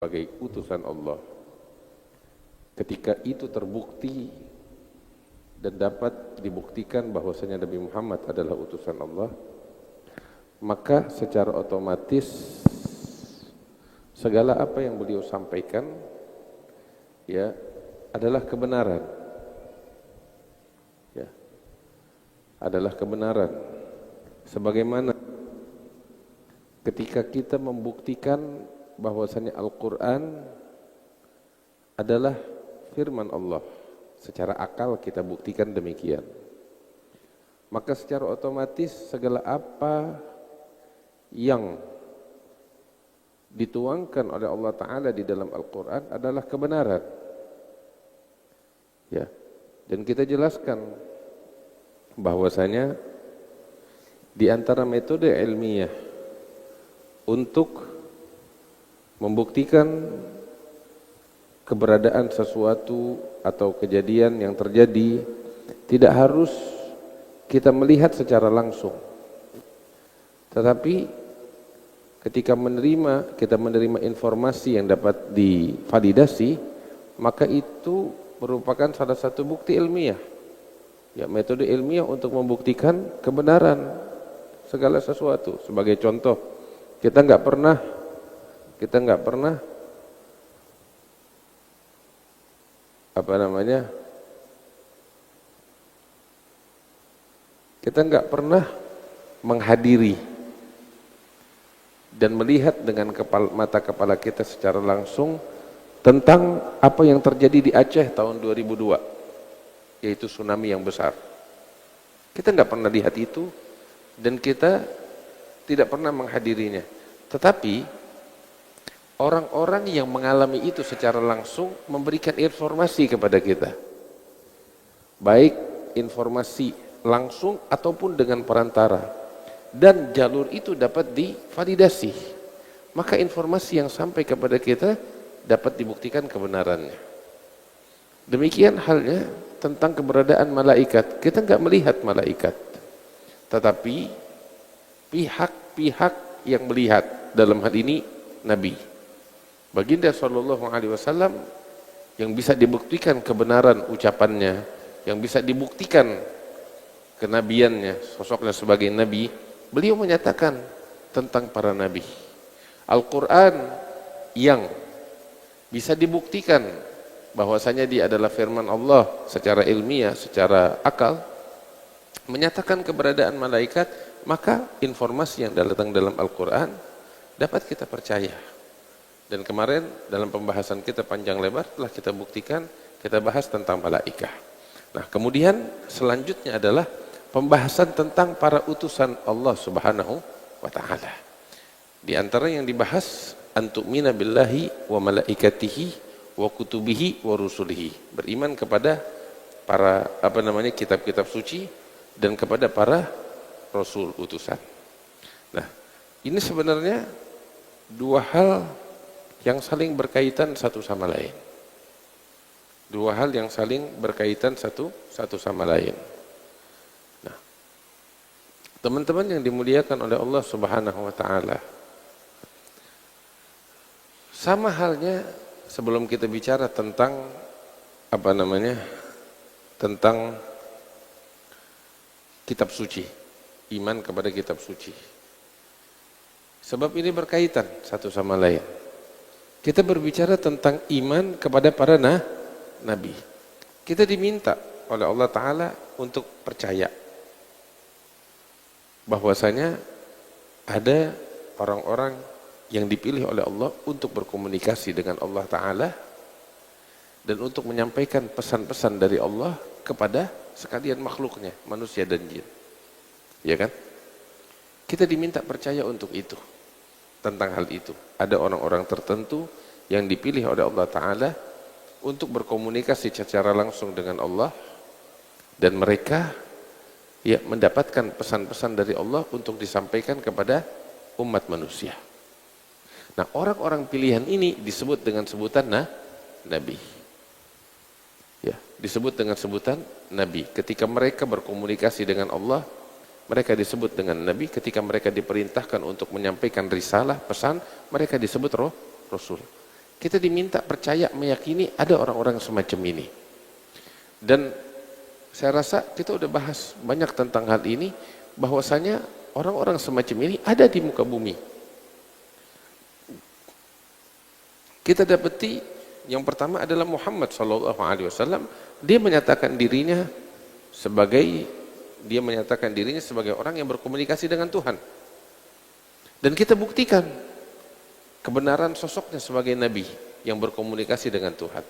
sebagai utusan Allah. Ketika itu terbukti dan dapat dibuktikan bahwasanya Nabi Muhammad adalah utusan Allah, maka secara otomatis segala apa yang beliau sampaikan ya adalah kebenaran. Ya. Adalah kebenaran. Sebagaimana ketika kita membuktikan bahwasanya Al-Qur'an adalah firman Allah, secara akal kita buktikan demikian. Maka secara otomatis segala apa yang dituangkan oleh Allah Ta'ala di dalam Al-Quran adalah kebenaran. Ya. Dan kita jelaskan bahwasanya di antara metode ilmiah untuk membuktikan keberadaan sesuatu atau kejadian yang terjadi tidak harus kita melihat secara langsung, tetapi ketika kita menerima informasi yang dapat divalidasi, maka itu merupakan salah satu bukti ilmiah, ya, metode ilmiah untuk membuktikan kebenaran segala sesuatu. Sebagai contoh, kita nggak pernah menghadiri dan melihat dengan mata kepala kita secara langsung tentang apa yang terjadi di Aceh tahun 2002, yaitu tsunami yang besar. Kita nggak pernah lihat itu dan kita tidak pernah menghadirinya. Tetapi orang-orang yang mengalami itu secara langsung memberikan informasi kepada kita, baik informasi langsung ataupun dengan perantara, dan jalur itu dapat divalidasi, maka informasi yang sampai kepada kita dapat dibuktikan kebenarannya. Demikian halnya tentang keberadaan malaikat. Kita nggak melihat malaikat, tetapi pihak-pihak yang melihat, dalam hal ini Nabi Baginda Shallallahu Alaihi Wasallam, yang bisa dibuktikan kebenaran ucapannya, yang bisa dibuktikan kenabiannya, sosoknya sebagai nabi, beliau menyatakan tentang para nabi. Al-Quran yang bisa dibuktikan bahwasanya dia adalah firman Allah secara ilmiah, secara akal, menyatakan keberadaan malaikat, maka informasi yang datang dalam Al-Quran dapat kita percaya. Dan kemarin dalam pembahasan kita panjang lebar telah kita buktikan, kita bahas tentang malaikat. Nah, kemudian selanjutnya adalah pembahasan tentang para utusan Allah Subhanahu wa Ta'ala. Di antara yang dibahas, antu'mina billahi wa malaikatihi wa kutubihi wa rusulihi, beriman kepada para kitab-kitab suci dan kepada para rasul utusan. Nah, ini sebenarnya dua hal yang saling berkaitan satu sama lain. Dua hal yang saling berkaitan satu sama lain. Nah, teman-teman yang dimuliakan oleh Allah Subhanahu wa Ta'ala, sama halnya sebelum kita bicara tentang tentang kitab suci, iman kepada kitab suci. Sebab ini berkaitan satu sama lain. Kita berbicara tentang iman kepada para nabi. Kita diminta oleh Allah Ta'ala untuk percaya bahwasanya ada orang-orang yang dipilih oleh Allah untuk berkomunikasi dengan Allah Ta'ala dan untuk menyampaikan pesan-pesan dari Allah kepada sekalian makhluknya, manusia dan jin. Ya kan? Kita diminta percaya untuk itu. Tentang hal itu, ada orang-orang tertentu yang dipilih oleh Allah Ta'ala untuk berkomunikasi secara langsung dengan Allah, dan mereka ya mendapatkan pesan-pesan dari Allah untuk disampaikan kepada umat manusia. Nah, orang-orang pilihan ini disebut dengan sebutan Nabi. Ya, disebut dengan sebutan Nabi. Ketika mereka berkomunikasi dengan Allah, mereka disebut dengan Nabi. Ketika mereka diperintahkan untuk menyampaikan risalah, pesan, mereka disebut Rasul. Kita diminta percaya, meyakini ada orang-orang semacam ini. Dan saya rasa kita udah bahas banyak tentang hal ini, bahwasanya orang-orang semacam ini ada di muka bumi. Kita dapati yang pertama adalah Muhammad SAW. Dia menyatakan dirinya sebagai orang yang berkomunikasi dengan Tuhan. Dan kita buktikan kebenaran sosoknya sebagai nabi yang berkomunikasi dengan Tuhan.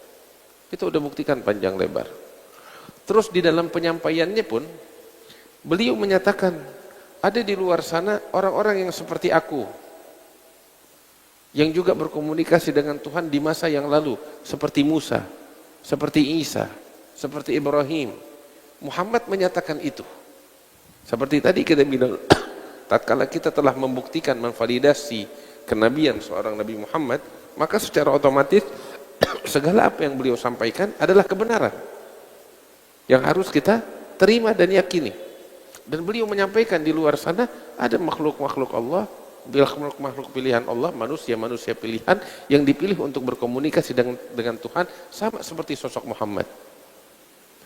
Kita udah buktikan panjang lebar. Terus di dalam penyampaiannya pun beliau menyatakan ada di luar sana orang-orang yang seperti aku, yang juga berkomunikasi dengan Tuhan di masa yang lalu, seperti Musa, seperti Isa, seperti Ibrahim. Muhammad menyatakan itu. Seperti tadi kita bilang, tatkala kita telah membuktikan, memvalidasi kenabian seorang Nabi Muhammad, maka secara otomatis segala apa yang beliau sampaikan adalah kebenaran yang harus kita terima dan yakini. Dan beliau menyampaikan di luar sana ada makhluk-makhluk Allah, makhluk pilihan Allah, manusia pilihan yang dipilih untuk berkomunikasi dengan Tuhan, sama seperti sosok Muhammad,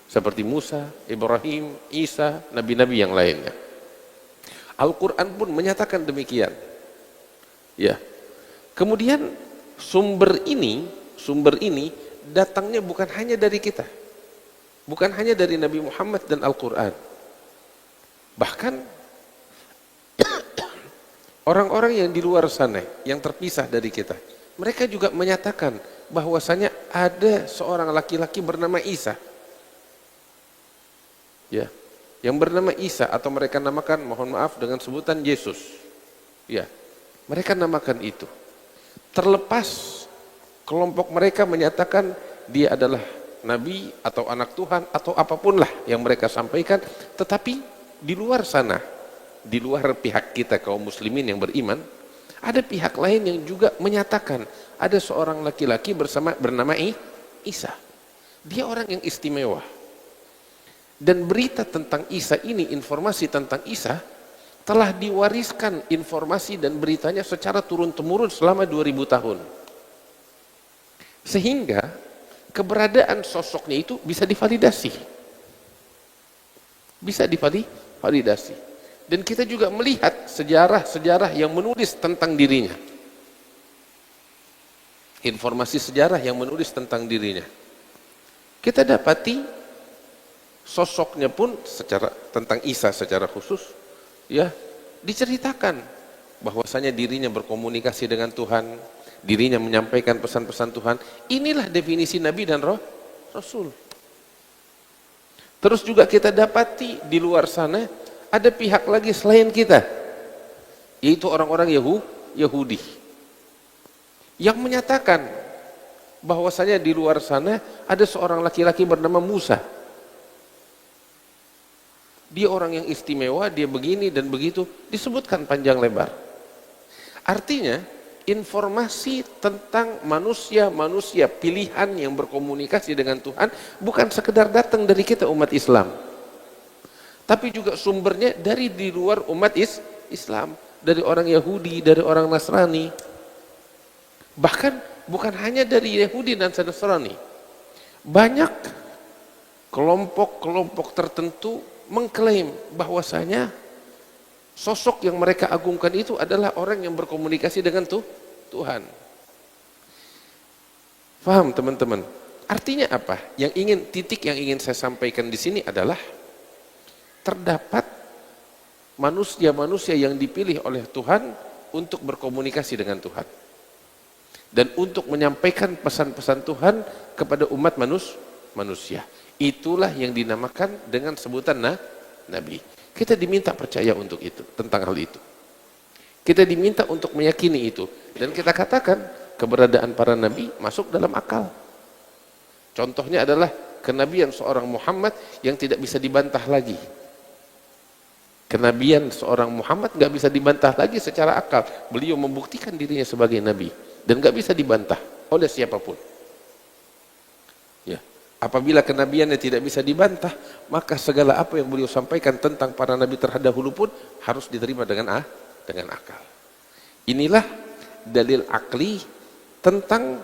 seperti Musa, Ibrahim, Isa, nabi-nabi yang lainnya. Al-Quran pun menyatakan demikian. Ya. Kemudian sumber ini datangnya bukan hanya dari kita, bukan hanya dari Nabi Muhammad dan Al-Quran. Bahkan orang-orang yang di luar sana, yang terpisah dari kita, mereka juga menyatakan bahwasanya ada seorang laki-laki bernama Isa. Ya, yang bernama Isa, atau mereka namakan, mohon maaf, dengan sebutan Yesus. Ya, mereka namakan itu. Terlepas kelompok mereka menyatakan dia adalah nabi atau anak Tuhan atau apapun lah yang mereka sampaikan, tetapi di luar sana, di luar pihak kita kaum muslimin yang beriman, ada pihak lain yang juga menyatakan ada seorang laki-laki bernama Isa. Dia orang yang istimewa. Dan berita tentang Isa ini, informasi tentang Isa telah diwariskan informasi dan beritanya secara turun-temurun selama 2000 tahun. Sehingga keberadaan sosoknya itu bisa divalidasi. Bisa divalidasi. Dan kita juga melihat sejarah-sejarah yang menulis tentang dirinya. Informasi sejarah yang menulis tentang dirinya. Kita dapati sosoknya pun tentang Isa secara khusus, ya, diceritakan bahwasanya dirinya berkomunikasi dengan Tuhan, dirinya menyampaikan pesan-pesan Tuhan. Inilah definisi Nabi dan Rasul. Terus juga kita dapati di luar sana ada pihak lagi selain kita, yaitu orang-orang Yahudi yang menyatakan bahwasanya di luar sana ada seorang laki-laki bernama Musa. Dia orang yang istimewa, dia begini dan begitu, disebutkan panjang lebar. Artinya informasi tentang manusia pilihan yang berkomunikasi dengan Tuhan bukan sekedar datang dari kita umat Islam, tapi juga sumbernya dari di luar umat Islam, dari orang Yahudi, dari orang Nasrani. Bahkan bukan hanya dari Yahudi dan Nasrani, banyak kelompok-kelompok tertentu mengklaim bahwasanya sosok yang mereka agungkan itu adalah orang yang berkomunikasi dengan Tuhan. Paham teman-teman? Artinya apa? Titik yang ingin saya sampaikan di sini adalah terdapat manusia-manusia yang dipilih oleh Tuhan untuk berkomunikasi dengan Tuhan dan untuk menyampaikan pesan-pesan Tuhan kepada umat manusia. Itulah yang dinamakan dengan sebutan Nabi. Kita diminta percaya untuk itu, tentang hal itu. Kita diminta untuk meyakini itu. Dan kita katakan keberadaan para nabi masuk dalam akal. Contohnya adalah kenabian seorang Muhammad yang tidak bisa dibantah lagi. Kenabian seorang Muhammad nggak bisa dibantah lagi secara akal. Beliau membuktikan dirinya sebagai nabi dan nggak bisa dibantah oleh siapapun. Ya. Apabila kenabiannya tidak bisa dibantah, maka segala apa yang beliau sampaikan tentang para nabi terdahulu pun harus diterima dengan akal. Inilah dalil akli tentang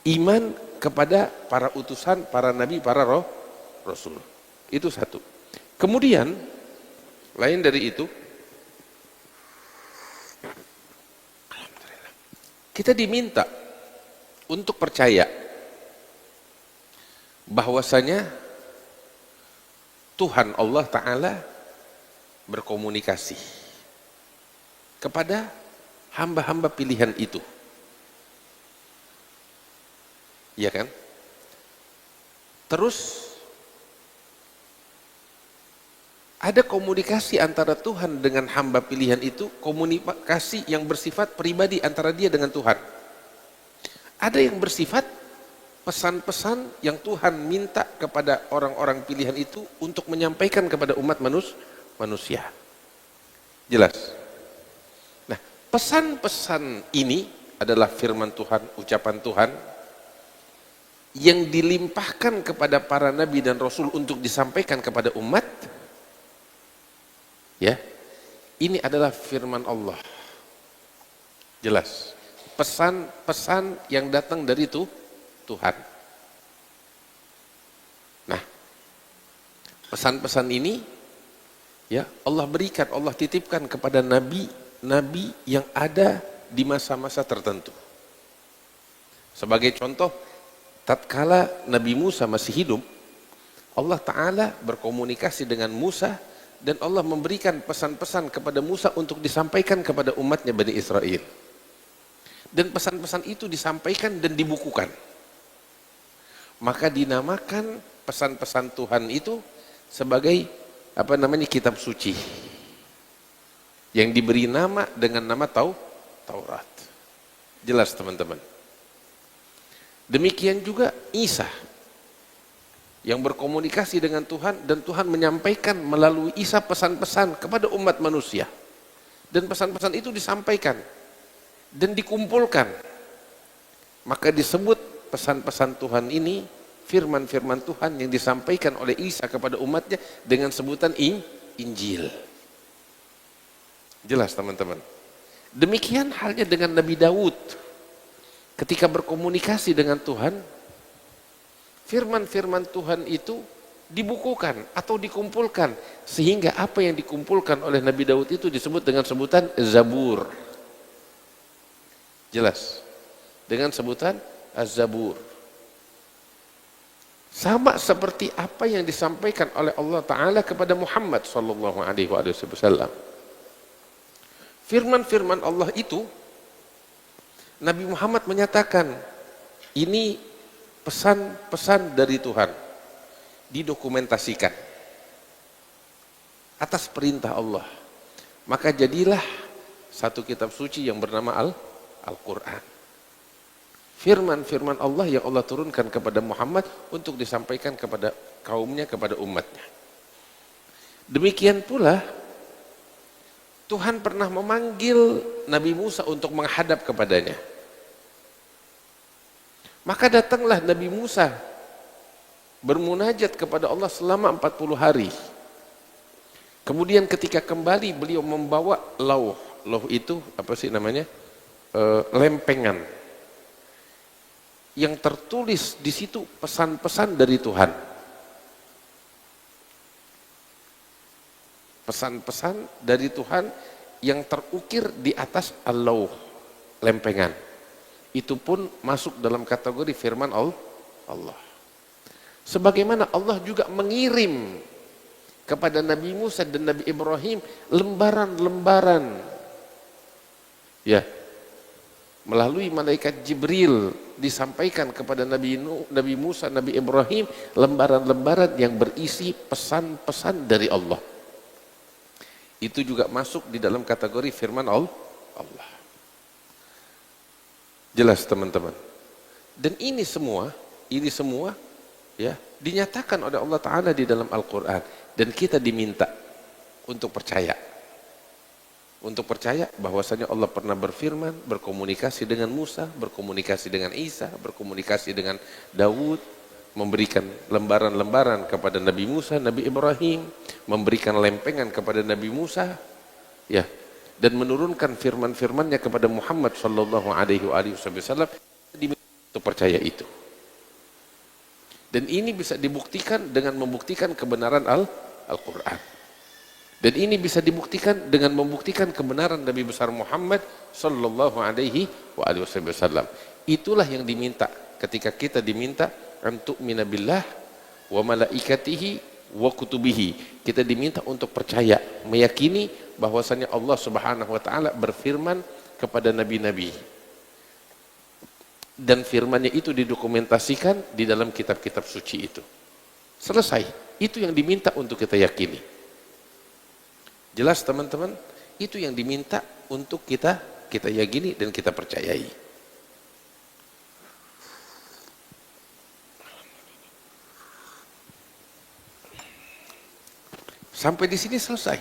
iman kepada para utusan, para nabi, para rasul. Itu satu. Kemudian lain dari itu, kita diminta untuk percaya bahwasanya Tuhan Allah Ta'ala berkomunikasi kepada hamba-hamba pilihan itu. Iya kan? Terus ada komunikasi antara Tuhan dengan hamba pilihan itu, komunikasi yang bersifat pribadi antara dia dengan Tuhan. Ada yang bersifat pesan-pesan yang Tuhan minta kepada orang-orang pilihan itu untuk menyampaikan kepada umat manusia. Jelas? Nah, pesan-pesan ini adalah firman Tuhan, ucapan Tuhan, yang dilimpahkan kepada para nabi dan rasul untuk disampaikan kepada umat. Ya, ini adalah firman Allah. Jelas, pesan-pesan yang datang dari Tuhan. Nah, pesan-pesan ini ya Allah berikan, Allah titipkan kepada nabi-nabi yang ada di masa-masa tertentu. Sebagai contoh, tatkala Nabi Musa masih hidup, Allah Ta'ala berkomunikasi dengan Musa dan Allah memberikan pesan-pesan kepada Musa untuk disampaikan kepada umatnya Bani Israel. Dan pesan-pesan itu disampaikan dan dibukukan. Maka dinamakan pesan-pesan Tuhan itu sebagai kitab suci. Yang diberi nama dengan nama Taurat. Jelas teman-teman. Demikian juga Isa yang berkomunikasi dengan Tuhan dan Tuhan menyampaikan melalui Isa pesan-pesan kepada umat manusia. Dan pesan-pesan itu disampaikan dan dikumpulkan. Maka disebut pesan-pesan Tuhan ini firman-firman Tuhan yang disampaikan oleh Isa kepada umatnya dengan sebutan Injil. Jelas teman-teman. Demikian halnya dengan Nabi Daud. Ketika berkomunikasi dengan Tuhan, firman-firman Tuhan itu dibukukan atau dikumpulkan, sehingga apa yang dikumpulkan oleh Nabi Daud itu disebut dengan sebutan Zabur. Jelas, dengan sebutan Az-Zabur. Sama seperti apa yang disampaikan oleh Allah Ta'ala kepada Muhammad sallallahu alaihi wasallam. Firman-firman Allah itu, Nabi Muhammad menyatakan, ini pesan-pesan dari Tuhan, didokumentasikan atas perintah Allah. Maka jadilah satu kitab suci yang bernama Al-Quran. Firman-firman Allah yang Allah turunkan kepada Muhammad untuk disampaikan kepada kaumnya, kepada umatnya. Demikian pula Tuhan pernah memanggil Nabi Musa untuk menghadap kepadanya. Maka datanglah Nabi Musa bermunajat kepada Allah selama 40 hari. Kemudian ketika kembali beliau membawa lauh. Lauh itu lempengan. Yang tertulis di situ pesan-pesan dari Tuhan. Pesan-pesan dari Tuhan yang terukir di atas al-lauh, lempengan. Itu pun masuk dalam kategori firman Allah. Sebagaimana Allah juga mengirim kepada Nabi Musa dan Nabi Ibrahim lembaran-lembaran, ya, melalui malaikat Jibril disampaikan kepada Nabi Musa, Nabi Ibrahim, lembaran-lembaran yang berisi pesan-pesan dari Allah. Itu juga masuk di dalam kategori firman Allah. Jelas teman-teman. Dan ini semua ya dinyatakan oleh Allah Ta'ala di dalam Al-Quran. Dan kita diminta untuk percaya. Untuk percaya bahwasanya Allah pernah berfirman, berkomunikasi dengan Musa, berkomunikasi dengan Isa, berkomunikasi dengan Daud, memberikan lembaran-lembaran kepada Nabi Musa, Nabi Ibrahim, memberikan lempengan kepada Nabi Musa, ya, dan menurunkan firman-firmannya kepada Muhammad sallallahu alaihi wasallam untuk percaya itu. Dan ini bisa dibuktikan dengan membuktikan kebenaran Al-Quran. Dan ini bisa dibuktikan dengan membuktikan kebenaran Nabi besar Muhammad sallallahu alaihi wasallam. Itulah yang diminta ketika kita diminta untuk minabillah wa malaikatihi wa kutubihi. Kita diminta untuk percaya, meyakini bahwasanya Allah Subhanahu wa taala berfirman kepada nabi-nabi. Dan firmannya itu didokumentasikan di dalam kitab-kitab suci itu. Selesai. Itu yang diminta untuk kita yakini. Jelas teman-teman? Itu yang diminta untuk kita yakini dan kita percayai. Sampai di sini selesai.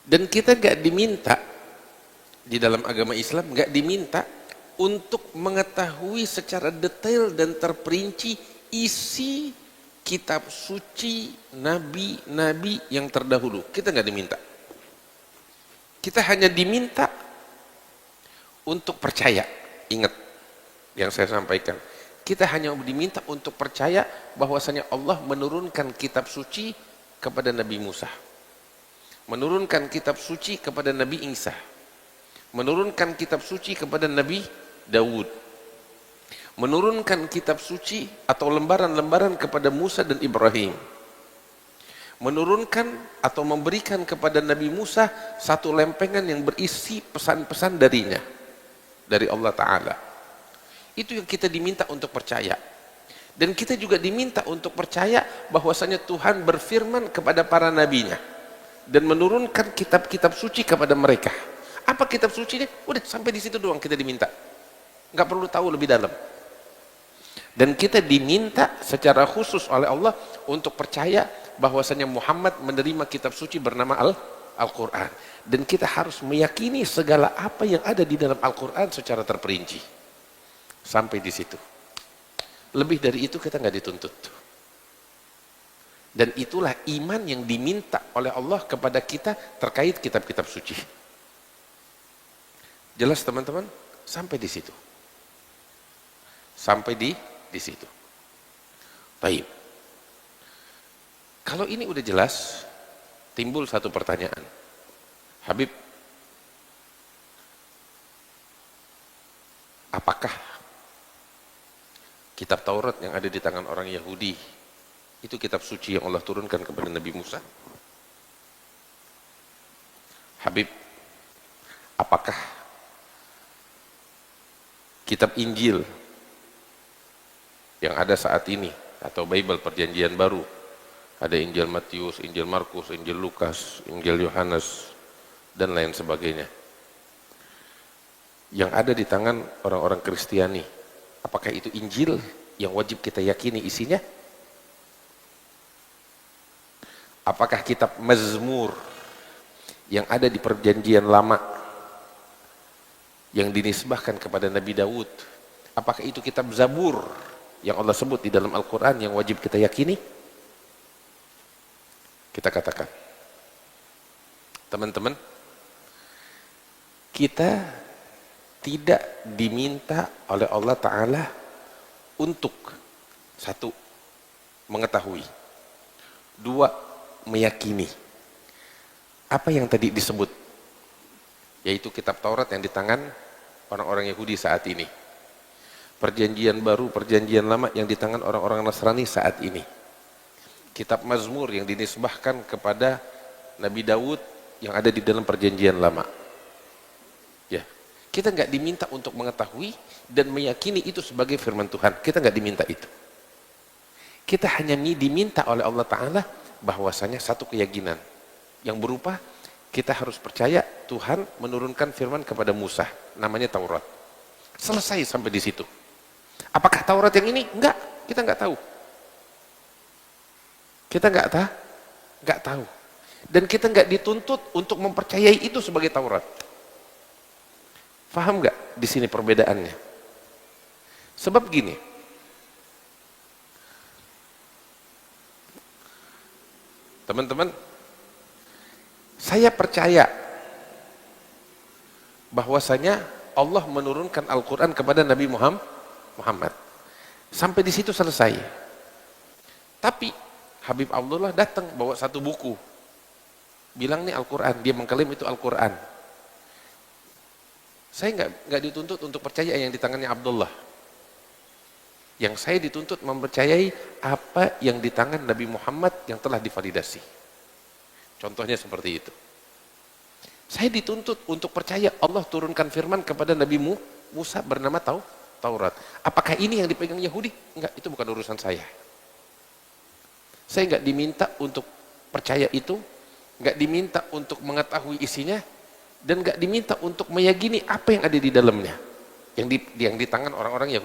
Dan kita gak diminta di dalam agama Islam, gak diminta untuk mengetahui secara detail dan terperinci isi kitab suci nabi-nabi yang terdahulu. Kita nggak diminta. Kita hanya diminta untuk percaya. Ingat yang saya sampaikan. Kita hanya diminta untuk percaya bahwasanya Allah menurunkan kitab suci kepada Nabi Musa. Menurunkan kitab suci kepada Nabi Isa. Menurunkan kitab suci kepada Nabi Daud, menurunkan kitab suci atau lembaran-lembaran kepada Musa dan Ibrahim, menurunkan atau memberikan kepada Nabi Musa satu lempengan yang berisi pesan-pesan darinya, dari Allah Ta'ala. Itu yang kita diminta untuk percaya. Dan kita juga diminta untuk percaya bahwasanya Tuhan berfirman kepada para nabinya dan menurunkan kitab-kitab suci kepada mereka. Apa kitab sucinya? Udah sampai di situ doang kita diminta. Nggak perlu tahu lebih dalam. Dan kita diminta secara khusus oleh Allah untuk percaya bahwasanya Muhammad menerima kitab suci bernama Al-Quran. Dan kita harus meyakini segala apa yang ada di dalam Al-Quran secara terperinci. Sampai di situ. Lebih dari itu kita nggak dituntut. Dan itulah iman yang diminta oleh Allah kepada kita terkait kitab-kitab suci. Jelas teman-teman? Sampai di situ. Sampai di situ. Baik. Kalau ini udah jelas, timbul satu pertanyaan. Habib, apakah kitab Taurat yang ada di tangan orang Yahudi itu kitab suci yang Allah turunkan kepada Nabi Musa? Habib, apakah kitab Injil yang ada saat ini atau Bible Perjanjian Baru, ada Injil Matius, Injil Markus, Injil Lukas, Injil Yohanes dan lain sebagainya, yang ada di tangan orang-orang Kristiani, apakah itu Injil yang wajib kita yakini isinya? Apakah kitab Mazmur yang ada di Perjanjian Lama yang dinisbahkan kepada Nabi Daud, apakah itu kitab Zabur yang Allah sebut di dalam Al-Quran yang wajib kita yakini? Kita katakan, teman-teman, kita tidak diminta oleh Allah Ta'ala untuk satu, mengetahui, dua, meyakini apa yang tadi disebut, yaitu kitab Taurat yang di tangan orang-orang Yahudi saat ini, Perjanjian Baru, Perjanjian Lama yang di tangan orang-orang Nasrani saat ini, kitab Mazmur yang dinisbahkan kepada Nabi Daud yang ada di dalam Perjanjian Lama. Ya, kita nggak diminta untuk mengetahui dan meyakini itu sebagai firman Tuhan. Kita nggak diminta itu. Kita hanya diminta oleh Allah Ta'ala bahwasanya satu keyakinan yang berupa kita harus percaya Tuhan menurunkan firman kepada Musa, namanya Taurat. Selesai sampai di situ. Apakah Taurat yang ini? Enggak, kita enggak tahu. Kita enggak tahu. Dan kita enggak dituntut untuk mempercayai itu sebagai Taurat. Faham enggak di sini perbedaannya? Sebab gini, teman-teman, saya percaya bahwasanya Allah menurunkan Al-Quran kepada Nabi Muhammad. Sampai di situ selesai. Tapi Habib Abdullah datang bawa satu buku, bilang nih Al-Quran, dia mengklaim itu Al-Quran. Saya nggak dituntut untuk percaya yang di tangannya Abdullah. Yang saya dituntut mempercayai apa yang di tangan Nabi Muhammad yang telah divalidasi. Contohnya seperti itu. Saya dituntut untuk percaya Allah turunkan firman kepada Nabi Musa bernama Taurat. Apakah ini yang dipegang Yahudi? Enggak, itu bukan urusan saya. Saya nggak diminta untuk percaya itu, nggak diminta untuk mengetahui isinya, dan nggak diminta untuk meyakini apa yang ada di dalamnya, yang di tangan orang-orang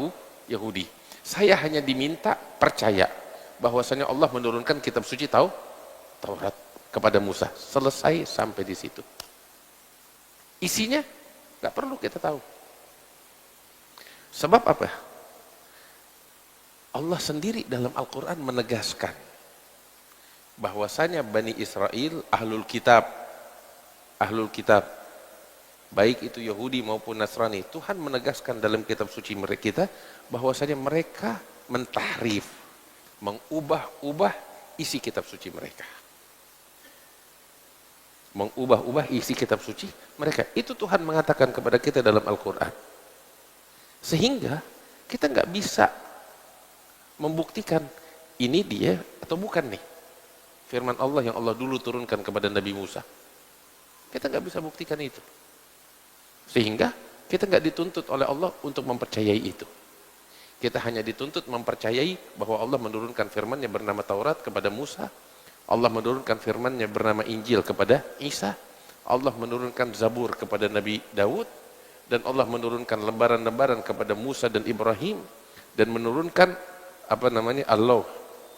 Yahudi. Saya hanya diminta percaya bahwasanya Allah menurunkan kitab suci Taurat kepada Musa. Selesai sampai di situ. Isinya nggak perlu kita tahu. Sebab apa? Allah sendiri dalam Al-Quran menegaskan bahwasanya Bani Israel ahlul kitab, baik itu Yahudi maupun Nasrani, Tuhan menegaskan dalam kitab suci mereka bahwasanya mereka mentahrif, mengubah-ubah isi kitab suci mereka. Mengubah-ubah isi kitab suci mereka. Itu Tuhan mengatakan kepada kita dalam Al-Quran. Sehingga kita nggak bisa membuktikan ini dia atau bukan nih firman Allah yang Allah dulu turunkan kepada Nabi Musa. Kita nggak bisa buktikan itu. Sehingga kita nggak dituntut oleh Allah untuk mempercayai itu. Kita hanya dituntut mempercayai bahwa Allah menurunkan firman-Nya bernama Taurat kepada Musa, Allah menurunkan firman-Nya bernama Injil kepada Isa, Allah menurunkan Zabur kepada Nabi Daud, dan Allah menurunkan lembaran-lembaran kepada Musa dan Ibrahim, dan menurunkan Allah,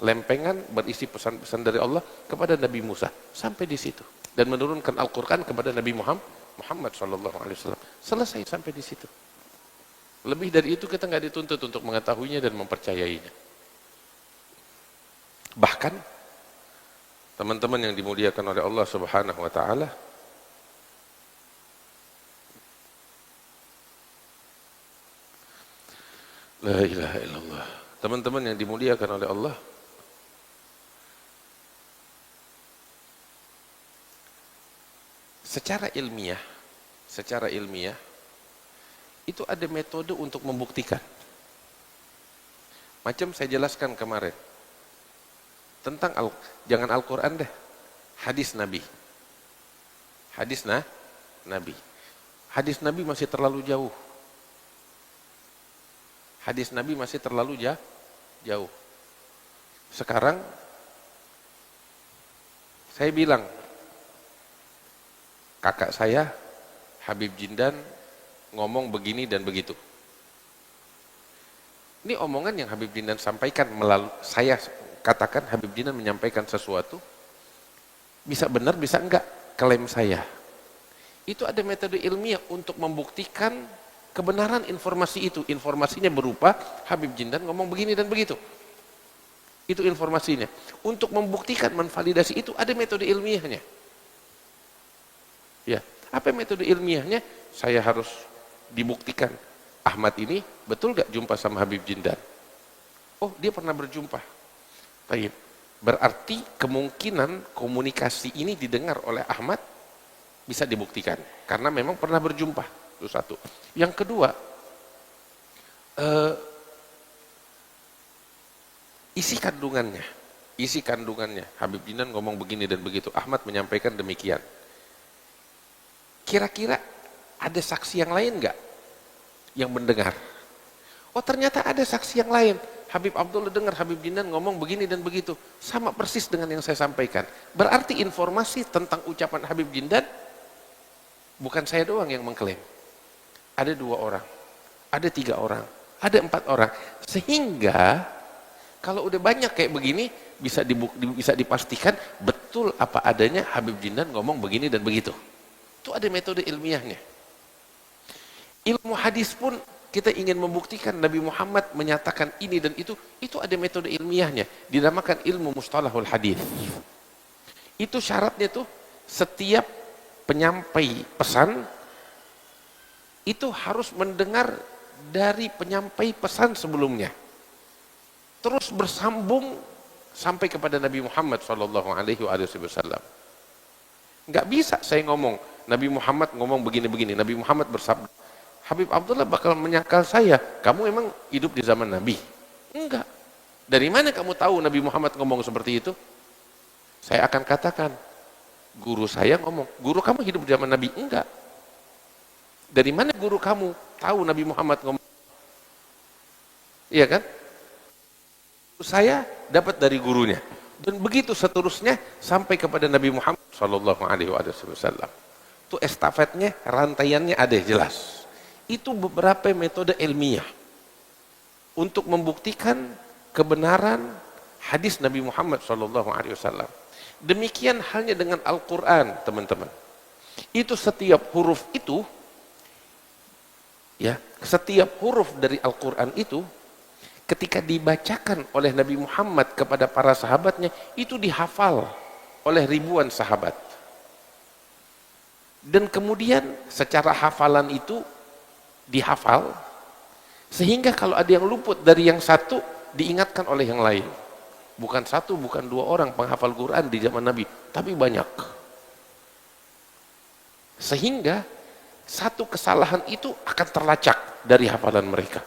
lempengan berisi pesan-pesan dari Allah kepada Nabi Musa. Sampai di situ. Dan menurunkan Al-Quran kepada Nabi Muhammad SAW. Selesai sampai di situ. Lebih dari itu kita nggak dituntut untuk mengetahuinya dan mempercayainya. Bahkan teman-teman yang dimuliakan oleh Allah Subhanahu wa taala, la ilaha illallah. Teman-teman yang dimuliakan oleh Allah, secara ilmiah itu ada metode untuk membuktikan. Macam saya jelaskan kemarin tentang jangan Al-Quran deh, hadis Nabi. Hadis Nabi masih terlalu jauh. Hadis Nabi masih terlalu jauh. Sekarang saya bilang, kakak saya Habib Jindan ngomong begini dan begitu. Ini omongan yang Habib Jindan sampaikan melalui saya katakan Habib Jindan menyampaikan sesuatu, bisa benar bisa enggak klaim saya. Itu ada metode ilmiah untuk membuktikan kebenaran informasi itu. Informasinya berupa Habib Jindan ngomong begini dan begitu. Itu informasinya. Untuk membuktikan, menvalidasi itu ada metode ilmiahnya. Ya, apa metode ilmiahnya? Saya harus dibuktikan Ahmad ini betul gak jumpa sama Habib Jindan? Oh, dia pernah berjumpa. Baik. Berarti kemungkinan komunikasi ini didengar oleh Ahmad bisa dibuktikan karena memang pernah berjumpa. Itu satu. Yang kedua, isi kandungannya. Habib Jindan ngomong begini dan begitu. Ahmad menyampaikan demikian. Kira-kira ada saksi yang lain nggak yang mendengar? Oh, ternyata ada saksi yang lain. Habib Abdullah dengar Habib Jindan ngomong begini dan begitu. Sama persis dengan yang saya sampaikan. Berarti informasi tentang ucapan Habib Jindan bukan saya doang yang mengklaim. Ada 2 orang, ada 3 orang, ada 4 orang. Sehingga kalau udah banyak kayak begini bisa dipastikan betul apa adanya Habib Jindan ngomong begini dan begitu. Itu ada metode ilmiahnya. Ilmu hadis pun kita ingin membuktikan Nabi Muhammad menyatakan ini dan itu ada metode ilmiahnya. Dinamakan ilmu mustalahul hadis. Itu syaratnya tuh setiap penyampai pesan itu harus mendengar dari penyampai pesan sebelumnya, terus bersambung sampai kepada Nabi Muhammad Shallallahu Alaihi Wasallam. Nggak bisa saya ngomong, Nabi Muhammad ngomong begini-begini, Nabi Muhammad bersabda, Habib Abdullah bakal menyangkal saya, kamu emang hidup di zaman Nabi? Enggak. Dari mana kamu tahu Nabi Muhammad ngomong seperti itu? Saya akan katakan, guru saya ngomong, guru kamu hidup di zaman Nabi? Enggak. Dari mana guru kamu tahu Nabi Muhammad ngomong? Iya kan? Saya dapat dari gurunya. Dan begitu seterusnya sampai kepada Nabi Muhammad Sallallahu Alaihi Wasallam. Itu estafetnya, rantaiannya ada jelas. Itu beberapa metode ilmiah untuk membuktikan kebenaran hadis Nabi Muhammad Sallallahu Alaihi Wasallam. Demikian halnya dengan Al-Quran, teman-teman. Itu setiap huruf itu, ya, setiap huruf dari Al-Quran itu ketika dibacakan oleh Nabi Muhammad kepada para sahabatnya, itu dihafal oleh ribuan sahabat. Dan kemudian secara hafalan itu dihafal, sehingga kalau ada yang luput dari yang satu, diingatkan oleh yang lain. Bukan satu, bukan dua orang penghafal Quran di zaman Nabi, tapi banyak. Sehingga satu kesalahan itu akan terlacak dari hafalan mereka.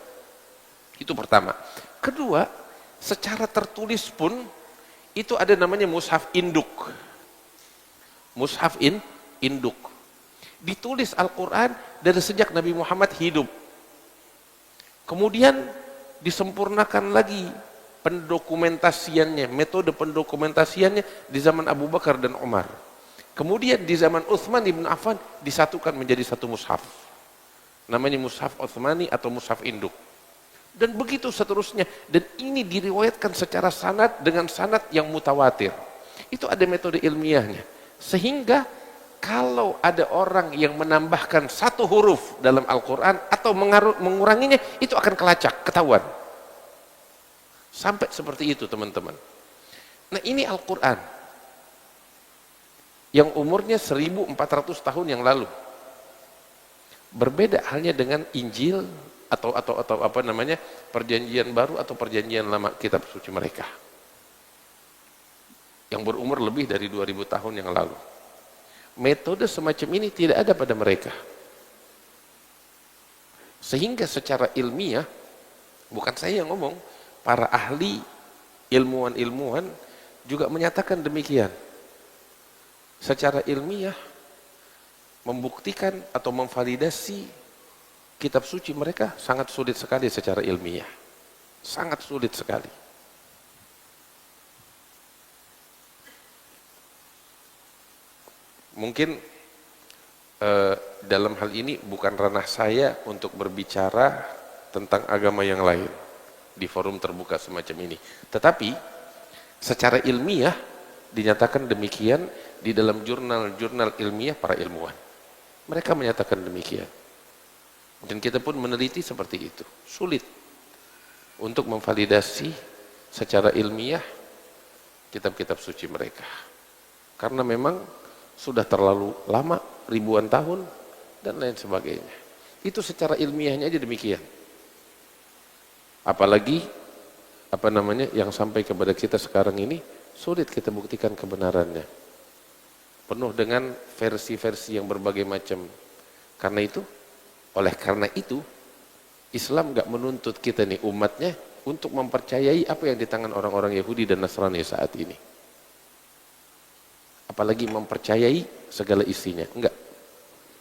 Itu pertama. Kedua, secara tertulis pun itu ada namanya mushaf induk. Mushaf induk. Ditulis Al-Quran dari sejak Nabi Muhammad hidup. Kemudian disempurnakan lagi pendokumentasiannya, metode pendokumentasiannya di zaman Abu Bakar dan Umar. Kemudian di zaman Utsman ibn Affan disatukan menjadi satu mushaf. Namanya mushaf Utsmani atau mushaf induk. Dan begitu seterusnya, dan ini diriwayatkan secara sanad dengan sanad yang mutawatir. Itu ada metode ilmiahnya, sehingga kalau ada orang yang menambahkan satu huruf dalam Al-Quran atau menguranginya, itu akan kelacak, ketahuan. Sampai seperti itu, teman-teman. Nah, ini Al-Quran yang umurnya 1400 tahun yang lalu. Berbeda halnya dengan Injil atau apa namanya, perjanjian baru atau perjanjian lama, kitab suci mereka yang berumur lebih dari 2000 tahun yang lalu. Metode semacam ini tidak ada pada mereka, sehingga secara ilmiah, bukan saya yang ngomong, para ahli ilmuwan juga menyatakan demikian. Secara ilmiah membuktikan atau memvalidasi kitab suci mereka sangat sulit sekali secara ilmiah. Sangat sulit sekali. Mungkin dalam hal ini bukan ranah saya untuk berbicara tentang agama yang lain di forum terbuka semacam ini. Tetapi secara ilmiah dinyatakan demikian di dalam jurnal-jurnal ilmiah para ilmuwan. Mereka menyatakan demikian. Dan kita pun meneliti seperti itu. Sulit untuk memvalidasi secara ilmiah kitab-kitab suci mereka. Karena memang sudah terlalu lama, ribuan tahun, dan lain sebagainya. Itu secara ilmiahnya aja demikian. Apalagi, apa namanya, yang sampai kepada kita sekarang ini, sulit kita buktikan kebenarannya. Penuh dengan versi-versi yang berbagai macam. Oleh karena itu, Islam gak menuntut kita nih umatnya untuk mempercayai apa yang di tangan orang-orang Yahudi dan Nasrani saat ini. Apalagi mempercayai segala isinya. Enggak.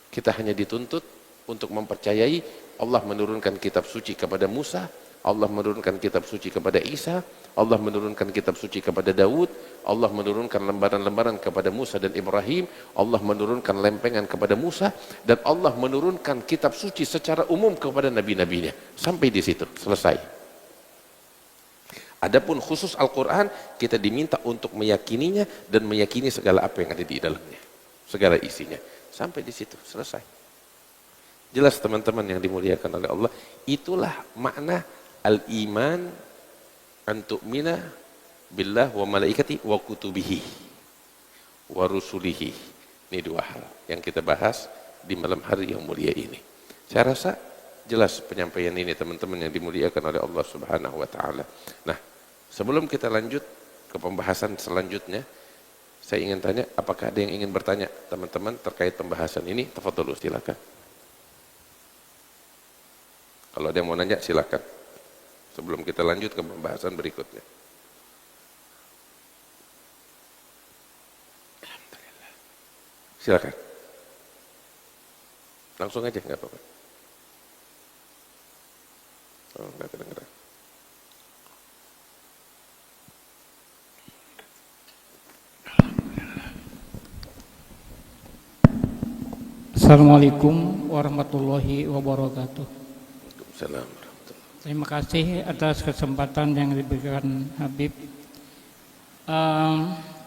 Kita hanya dituntut untuk mempercayai Allah menurunkan kitab suci kepada Musa, Allah menurunkan kitab suci kepada Isa, Allah menurunkan kitab suci kepada Daud, Allah menurunkan lembaran-lembaran kepada Musa dan Ibrahim, Allah menurunkan lempengan kepada Musa, dan Allah menurunkan kitab suci secara umum kepada nabi-nabinya. Sampai di situ, selesai. Adapun khusus Al-Quran, kita diminta untuk meyakininya dan meyakini segala apa yang ada di dalamnya, segala isinya. Sampai di situ, selesai. Jelas teman-teman yang dimuliakan oleh Allah, itulah makna al-iman an tu'mina billah wa malaikati wa kutubihi wa rusulihi. Ini dua hal yang kita bahas di malam hari yang mulia ini. Saya rasa jelas penyampaian ini teman-teman yang dimuliakan oleh Allah Subhanahu wa taala. Nah, sebelum kita lanjut ke pembahasan selanjutnya, saya ingin tanya, apakah ada yang ingin bertanya teman-teman terkait pembahasan ini? Tafadhol, silakan. Kalau ada yang mau nanya silakan. Sebelum kita lanjut ke pembahasan berikutnya. Silakan. Langsung aja, nggak apa-apa. Oh, nggak kedengeran. Assalamualaikum warahmatullahi wabarakatuh. Waalaikumsalam warahmatullahi. Terima kasih atas kesempatan yang diberikan Habib.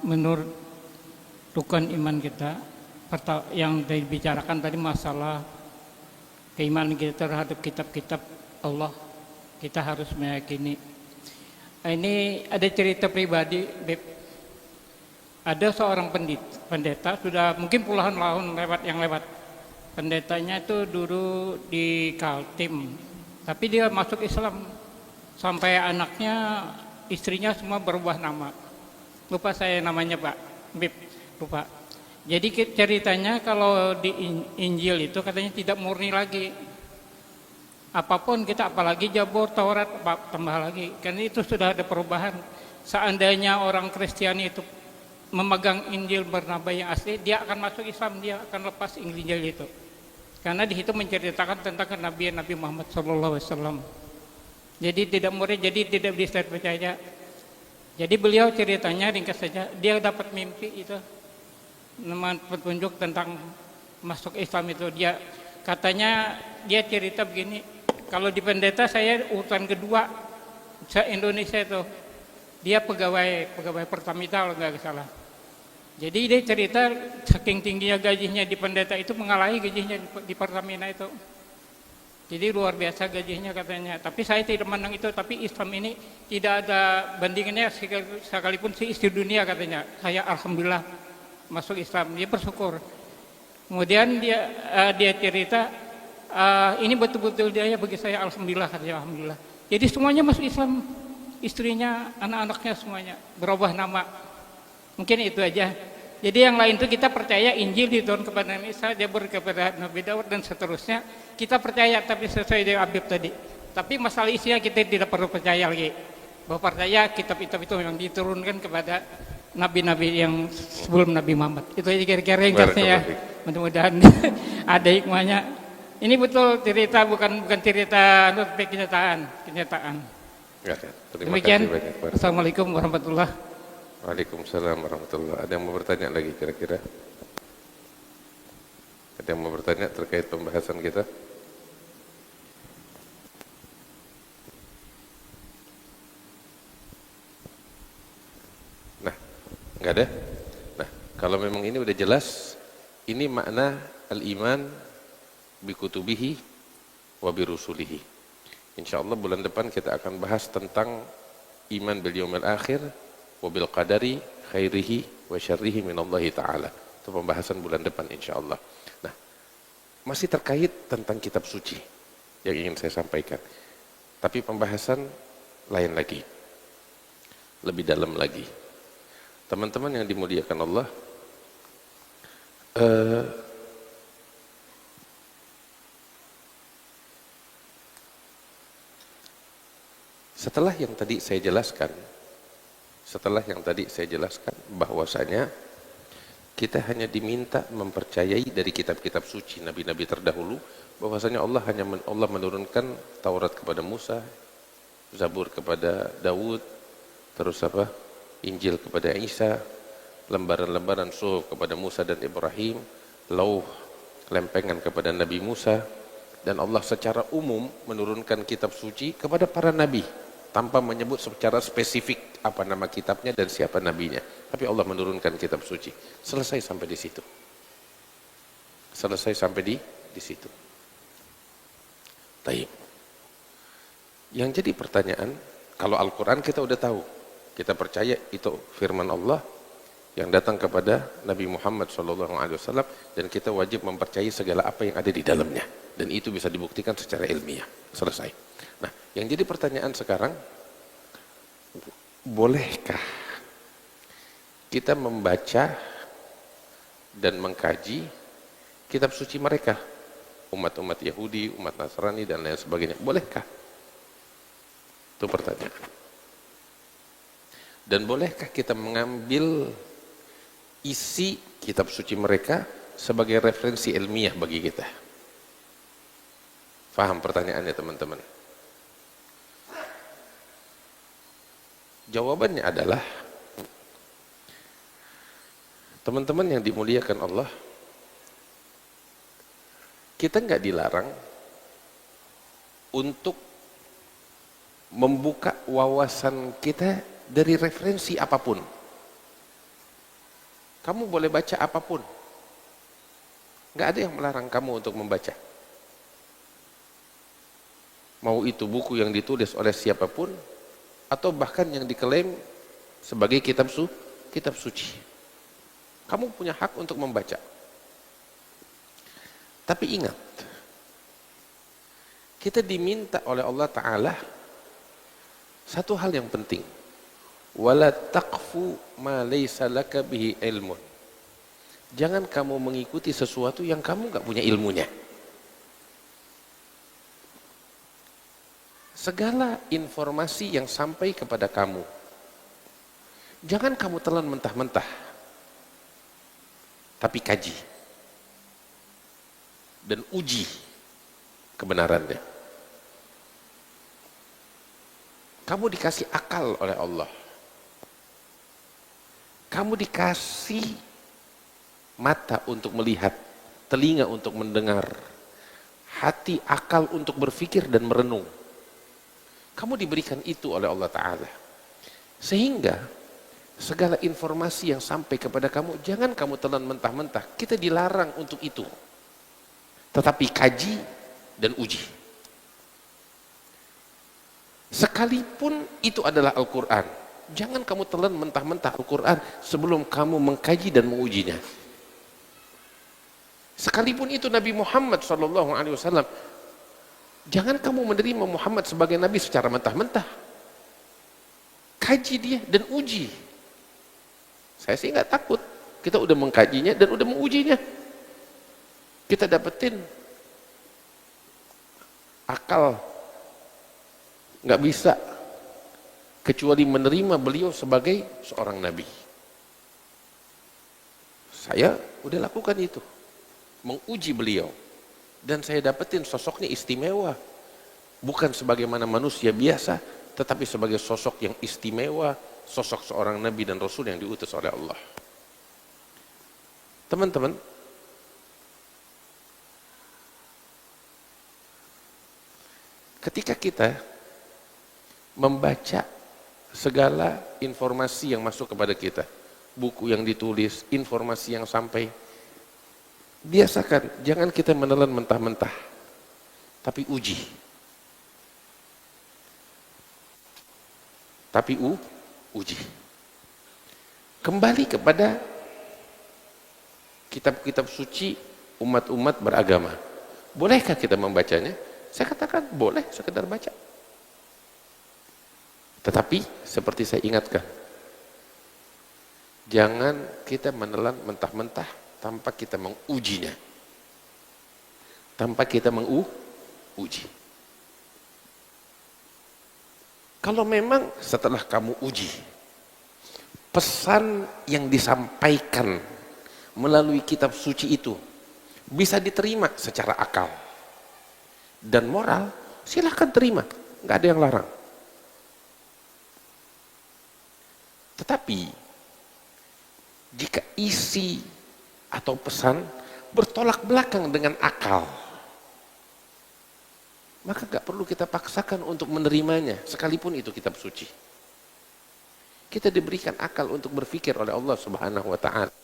Menurut rukun iman kita, yang dibicarakan tadi masalah keimanan kita terhadap kitab-kitab Allah, kita harus meyakini. Ini ada cerita pribadi, Beb. Ada seorang pendeta, sudah mungkin puluhan tahun yang lewat. Pendetanya itu dulu di Kaltim, tapi dia masuk Islam sampai anaknya, istrinya semua berubah nama. Lupa saya namanya Pak, Beb, lupa. Jadi ceritanya kalau di Injil itu katanya tidak murni lagi. Apapun kita, apalagi Zabur, Taurat, tambah lagi. Karena itu sudah ada perubahan. Seandainya orang Kristiani itu memegang Injil Barnaba yang asli, dia akan masuk Islam, dia akan lepas Injil itu. Karena di situ menceritakan tentang kenabian Nabi Muhammad SAW. Jadi tidak murni, jadi tidak bisa percaya. Jadi beliau ceritanya ringkas saja, dia dapat mimpi itu, petunjuk tentang masuk Islam itu. Dia katanya, dia cerita begini, kalau di pendeta saya urutan kedua se-Indonesia itu, dia pegawai Pertamina kalau nggak salah. Jadi dia cerita saking tingginya gajinya di pendeta itu mengalahi gajinya di Pertamina itu. Jadi luar biasa gajinya katanya. Tapi saya tidak menang itu, tapi Islam ini tidak ada bandingannya sekalipun si istri dunia katanya. Saya alhamdulillah masuk Islam, dia bersyukur. Kemudian dia cerita, ini betul-betul dia bagi saya alhamdulillah, katanya alhamdulillah. Jadi semuanya masuk Islam, istrinya, anak-anaknya semuanya berubah nama. Mungkin itu aja. Jadi yang lain itu kita percaya Injil diturunkan kepada Nabi Isa, Zabur kepada Nabi Daud dan seterusnya. Kita percaya, tapi sesuai dengan Habib tadi. Tapi masalah isinya kita tidak perlu percaya lagi. Bahwa percaya kitab-kitab itu memang diturunkan kepada nabi-nabi yang sebelum Nabi Muhammad. Itu aja kira-kira ringkasnya ya. Mudah-mudahan ada hikmahnya. Ini betul cerita, bukan cerita, tapi kenyataan. Ya, terima Demikian. kasih banyak. Assalamualaikum warahmatullahi. Waalaikumsalam warahmatullahi. Ada yang mau bertanya lagi kira-kira? Ada yang mau bertanya terkait pembahasan kita? Nah, enggak ada? Nah, kalau memang ini udah jelas, ini makna al-iman bi kutubihi wa bi rusulihi. Insyaallah bulan depan kita akan bahas tentang iman bil yaumil akhir wa bil qadari khairihi wa syarrihi minallahi ta'ala. Itu pembahasan bulan depan insyaallah. Nah, masih terkait tentang kitab suci yang ingin saya sampaikan. Tapi pembahasan lain lagi. Lebih dalam lagi. Teman-teman yang dimuliakan Allah, setelah yang tadi saya jelaskan bahwasanya kita hanya diminta mempercayai dari kitab-kitab suci nabi-nabi terdahulu, bahwasanya Allah menurunkan Taurat kepada Musa, Zabur kepada Daud, terus Injil kepada Isa, lembaran-lembaran suhuf kepada Musa dan Ibrahim, lauh lempengan kepada Nabi Musa, dan Allah secara umum menurunkan kitab suci kepada para nabi tanpa menyebut secara spesifik apa nama kitabnya dan siapa nabinya. Tapi Allah menurunkan kitab suci. Selesai sampai di situ. Selesai sampai di situ. Taib. Yang jadi pertanyaan, kalau Al-Quran kita udah tahu, kita percaya itu firman Allah, yang datang kepada Nabi Muhammad SAW, dan kita wajib mempercayai segala apa yang ada di dalamnya, dan itu bisa dibuktikan secara ilmiah. Selesai. Nah, yang jadi pertanyaan sekarang, bolehkah kita membaca dan mengkaji kitab suci mereka, umat-umat Yahudi, umat Nasrani, dan lain sebagainya? Bolehkah? Itu pertanyaan. Dan bolehkah kita mengambil isi kitab suci mereka sebagai referensi ilmiah bagi kita? Faham pertanyaannya, teman-teman? Jawabannya adalah, teman-teman yang dimuliakan Allah, kita nggak dilarang untuk membuka wawasan kita dari referensi apapun. Kamu boleh baca apapun. Nggak ada yang melarang kamu untuk membaca. Mau itu buku yang ditulis oleh siapapun, atau bahkan yang diklaim sebagai kitab suci. Kamu punya hak untuk membaca. Tapi ingat, kita diminta oleh Allah Ta'ala satu hal yang penting. Wala taqfu ma laysa laka bihi ilmun. Jangan kamu mengikuti sesuatu yang kamu nggak punya ilmunya. Segala informasi yang sampai kepada kamu, jangan kamu telan mentah-mentah, tapi kaji dan uji kebenarannya. Kamu dikasih akal oleh Allah. Kamu dikasih mata untuk melihat, telinga untuk mendengar, hati, akal untuk berpikir dan merenung. Kamu diberikan itu oleh Allah Ta'ala. Sehingga segala informasi yang sampai kepada kamu, jangan kamu telan mentah-mentah. Kita dilarang untuk itu. Tetapi kaji dan uji. Sekalipun itu adalah Al-Quran, jangan kamu telan mentah-mentah Al-Quran sebelum kamu mengkaji dan mengujinya. Sekalipun itu Nabi Muhammad SAW, jangan kamu menerima Muhammad sebagai Nabi secara mentah-mentah. Kaji dia dan uji. Saya sih nggak takut, kita udah mengkajinya dan udah mengujinya. Kita dapetin akal nggak bisa kecuali menerima beliau sebagai seorang nabi. Saya udah lakukan itu, menguji beliau, dan saya dapetin sosoknya istimewa, bukan sebagaimana manusia biasa, tetapi sebagai sosok yang istimewa, sosok seorang nabi dan rasul yang diutus oleh Allah. Teman-teman, ketika kita membaca segala informasi yang masuk kepada kita, buku yang ditulis, informasi yang sampai, biasakan, jangan kita menelan mentah-mentah, tapi uji. Uji. Kembali kepada kitab-kitab suci umat-umat beragama. Bolehkah kita membacanya? Saya katakan boleh sekedar baca. Tetapi seperti saya ingatkan, jangan kita menelan mentah-mentah tanpa kita mengujinya, tanpa kita menguji. Kalau memang setelah kamu uji, pesan yang disampaikan melalui kitab suci itu bisa diterima secara akal dan moral, silahkan terima, nggak ada yang larang. Tetapi jika isi atau pesan bertolak belakang dengan akal, maka gak perlu kita paksakan untuk menerimanya, sekalipun itu kitab suci. Kita diberikan akal untuk berpikir oleh Allah Subhanahu wa Ta'ala.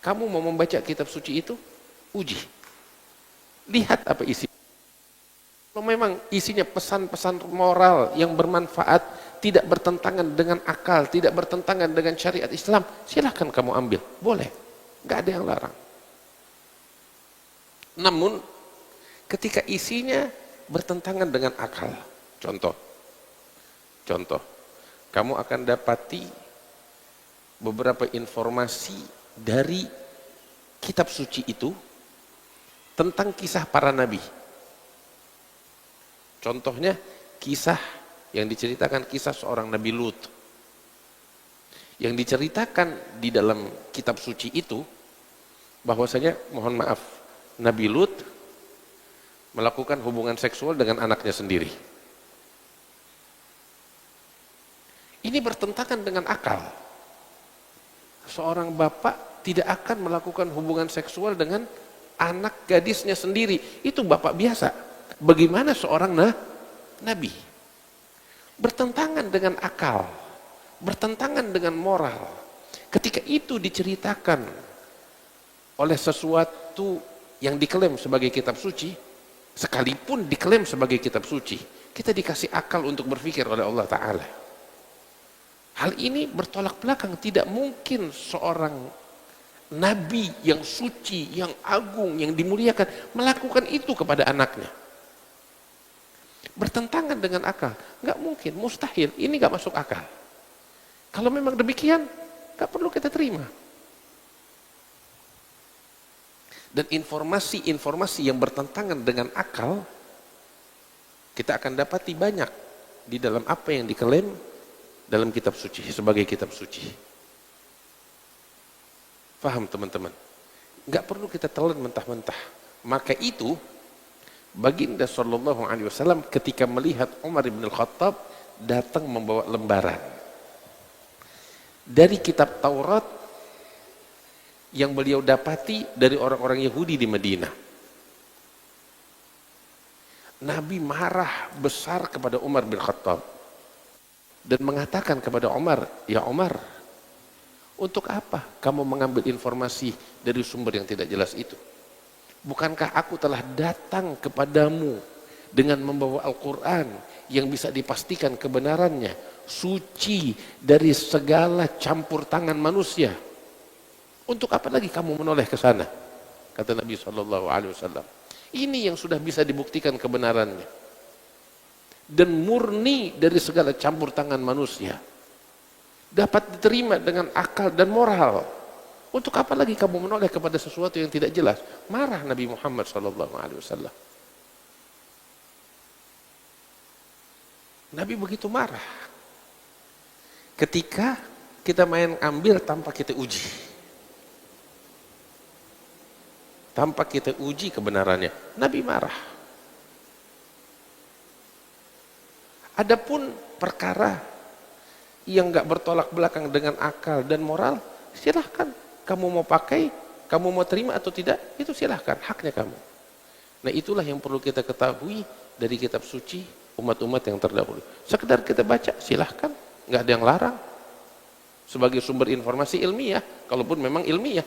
Kamu mau membaca kitab suci itu, uji. Lihat apa isi. Kalau Kalau memang isinya pesan-pesan moral yang bermanfaat, tidak bertentangan dengan akal, tidak bertentangan dengan syariat Islam, silahkan kamu ambil, boleh, nggak ada yang larang. Namun ketika isinya bertentangan dengan akal, contoh, kamu akan dapati beberapa informasi dari kitab suci itu tentang kisah para nabi. Contohnya kisah yang diceritakan, kisah seorang Nabi Lut. Yang diceritakan di dalam kitab suci itu bahwasanya, mohon maaf, Nabi Lut melakukan hubungan seksual dengan anaknya sendiri. Ini bertentangan dengan akal. Seorang bapak tidak akan melakukan hubungan seksual dengan anak gadisnya sendiri. Itu bapak biasa. Bagaimana seorang nabi? Bertentangan dengan akal, bertentangan dengan moral. Ketika itu diceritakan oleh sesuatu yang diklaim sebagai kitab suci, sekalipun diklaim sebagai kitab suci, kita dikasih akal untuk berpikir oleh Allah Ta'ala. Hal ini bertolak belakang. Tidak mungkin seorang nabi yang suci, yang agung, yang dimuliakan melakukan itu kepada anaknya. Bertentangan dengan akal, nggak mungkin, mustahil, ini nggak masuk akal. Kalau memang demikian, nggak perlu kita terima. Dan informasi-informasi yang bertentangan dengan akal, kita akan dapati banyak di dalam apa yang diklaim dalam kitab suci, sebagai kitab suci. Faham teman-teman? Nggak perlu kita telan mentah-mentah. Maka itu, Baginda Sallallahu Alaihi Wasallam ketika melihat Umar bin Al-Khattab datang membawa lembaran dari kitab Taurat yang beliau dapati dari orang-orang Yahudi di Madinah. Nabi marah besar kepada Umar bin Khattab dan mengatakan kepada Umar, ya Umar, untuk apa kamu mengambil informasi dari sumber yang tidak jelas itu? Bukankah aku telah datang kepadamu dengan membawa Al-Quran yang bisa dipastikan kebenarannya, suci dari segala campur tangan manusia. Untuk apa lagi kamu menoleh ke sana? Kata Nabi SAW. Ini yang sudah bisa dibuktikan kebenarannya. Dan murni dari segala campur tangan manusia. Dapat diterima dengan akal dan moral. Untuk apa lagi kamu menoleh kepada sesuatu yang tidak jelas? Marah Nabi Muhammad SAW. Nabi begitu marah. Ketika kita main ambil tanpa kita uji. Tanpa kita uji kebenarannya. Nabi marah. Adapun perkara yang nggak bertolak belakang dengan akal dan moral, silahkan. Kamu mau pakai, kamu mau terima atau tidak, itu silahkan, haknya kamu. Nah itulah yang perlu kita ketahui dari kitab suci umat-umat yang terdahulu. Sekedar kita baca, silahkan, nggak ada yang larang. Sebagai sumber informasi ilmiah, kalaupun memang ilmiah.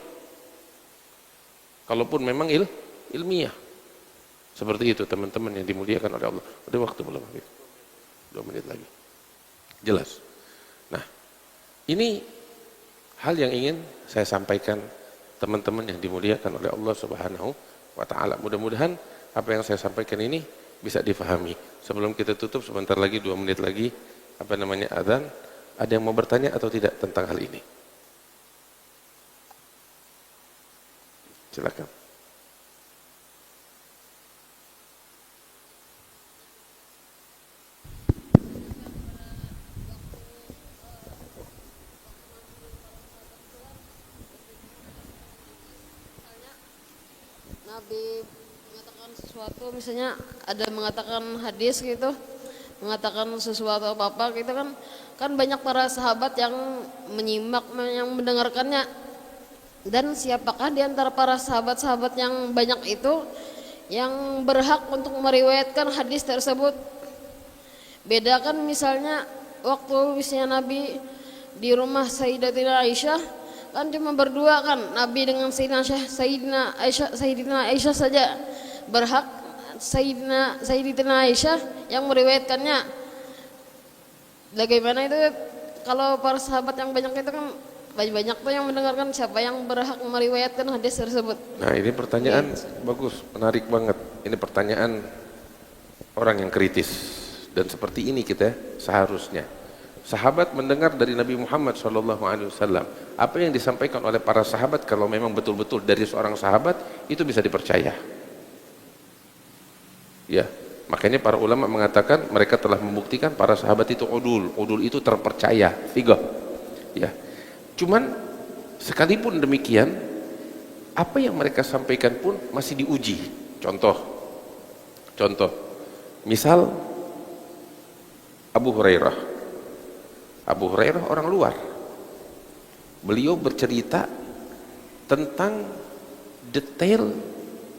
Kalaupun memang ilmiah. Seperti itu teman-teman yang dimuliakan oleh Allah. Udah waktu belum? 2 menit lagi. Jelas. Nah, ini hal yang ingin saya sampaikan teman-teman yang dimuliakan oleh Allah Subhanahu wa Ta'ala. Mudah-mudahan apa yang saya sampaikan ini bisa difahami. Sebelum kita tutup sebentar lagi, 2 menit lagi, adzan. Ada yang mau bertanya atau tidak tentang hal ini? Silakan. Nabi mengatakan sesuatu, misalnya ada mengatakan hadis gitu, mengatakan sesuatu apa gitu kan banyak para sahabat yang menyimak, yang mendengarkannya. Dan siapakah di antara para sahabat-sahabat yang banyak itu yang berhak untuk meriwayatkan hadis tersebut? Beda kan misalnya waktu misalnya Nabi di rumah Sayyidatina Aisyah, kan cuma berdua kan, Nabi dengan Sayyidina Aisyah saja berhak Sayyidatina Aisyah yang meriwayatkannya. Bagaimana itu kalau para sahabat yang banyak itu kan banyak tuh yang mendengarkan, siapa yang berhak meriwayatkan hadis tersebut? Nah, ini pertanyaan bagus, menarik banget. Ini pertanyaan orang yang kritis, dan seperti ini kita seharusnya. Sahabat mendengar dari Nabi Muhammad SAW, apa yang disampaikan oleh para sahabat kalau memang betul-betul dari seorang sahabat, itu bisa dipercaya. Ya, makanya para ulama mengatakan mereka telah membuktikan para sahabat itu udul itu terpercaya, tiga. Ya, cuman sekalipun demikian, apa yang mereka sampaikan pun masih diuji. Contoh, misal Abu Hurairah orang luar, beliau bercerita tentang detail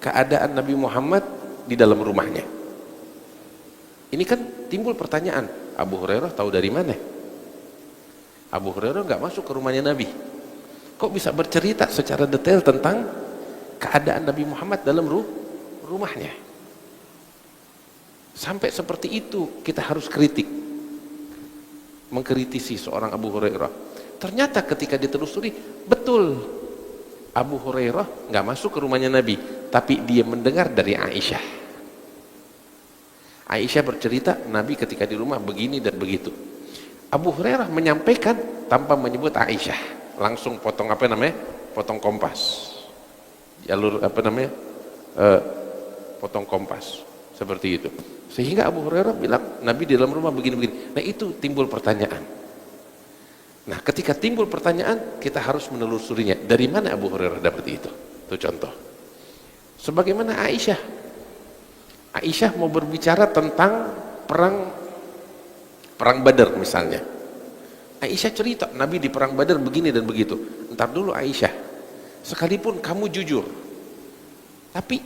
keadaan Nabi Muhammad di dalam rumahnya. Ini kan timbul pertanyaan, Abu Hurairah tahu dari mana? Abu Hurairah nggak masuk ke rumahnya Nabi, kok bisa bercerita secara detail tentang keadaan Nabi Muhammad dalam rumahnya? Sampai seperti itu kita harus kritik, mengkritisi seorang Abu Hurairah. Ternyata ketika ditelusuri, betul Abu Hurairah nggak masuk ke rumahnya Nabi, tapi dia mendengar dari Aisyah. Aisyah bercerita Nabi ketika di rumah begini dan begitu. Abu Hurairah menyampaikan tanpa menyebut Aisyah, langsung potong potong kompas, jalur potong kompas seperti itu. Sehingga Abu Hurairah bilang Nabi di dalam rumah begini-begini. Nah, itu timbul pertanyaan. Nah, ketika timbul pertanyaan, kita harus menelusurinya. Dari mana Abu Hurairah dapat itu? Itu contoh. Sebagaimana Aisyah mau berbicara tentang perang Badar misalnya. Aisyah cerita Nabi di perang Badar begini dan begitu. Entar dulu Aisyah, sekalipun kamu jujur, tapi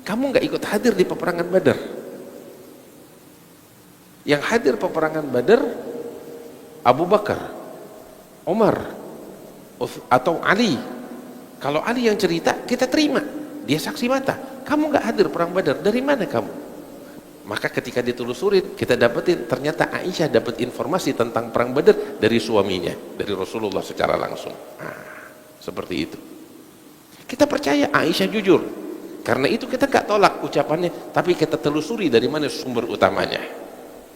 kamu nggak ikut hadir di peperangan Badar. Yang hadir peperangan Badar Abu Bakar, Umar, atau Ali. Kalau Ali yang cerita, kita terima, dia saksi mata. Kamu nggak hadir perang Badar, dari mana kamu? Maka ketika ditelusurin, kita dapetin ternyata Aisyah dapat informasi tentang perang Badar dari suaminya, dari Rasulullah secara langsung. Seperti itu. Kita percaya Aisyah jujur. Karena itu kita nggak tolak ucapannya, tapi kita telusuri dari mana sumber utamanya.